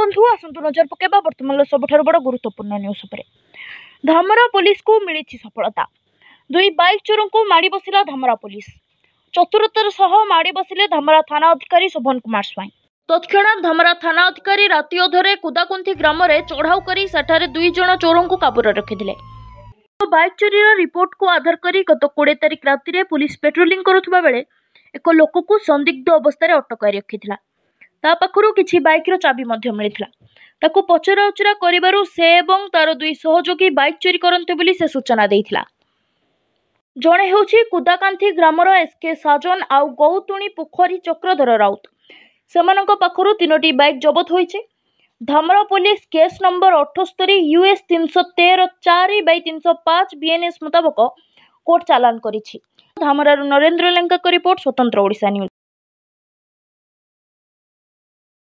बंधु आसतु नजर पकेबा वर्तमान सबुठारु बड़ गुरुत्वपूर्ण न्यूज उपर। धामरा पुलिस को मिली सफलता। दुई बाइक चोरों को माड़ी बसिला धामरा पुलिस। चतुरतार सह माड़ी बसिले धामरा थाना अधिकारी शोभन कुमार स्वाई। तत्क्षणात धामरा थाना अधिकारी राति अधरे कुदाकुंथी ग्राम में चढ़ाऊ कर सेठारे 2 जण चोरों को काबूरे रखिथिले। बाइक चोरी रिपोर्ट को आधार करी गत 20 तारिख राति रे पुलिस पेट्रोलिंग करुवा बेले एक लोक को संदिग्ध अवस्था अटकाई रखिथिला। ता पाखरु किछि बाइक रो चाबी मध्य मिलिथिला। ताकू पचरा उचरा करिबारु से एवं तार 2 सहयोगी बाइक चोरी करन्ते बोली से सूचना देइथिला। जणे हेउछि कुदाकांथी ग्रामर एसके साजन आउ गौतुणी पोखरी चक्रधर राउत। सेमानंक पाखरु 3टी बाइक जबत होइछि। Dhamra police case number 78 US 313 4/305 BNS मुताबक कोर्ट चालान करिछि। धामरारु नरेंद्र लेंका रिपोर्ट, स्वतंत्र ओडिशा न्यूज।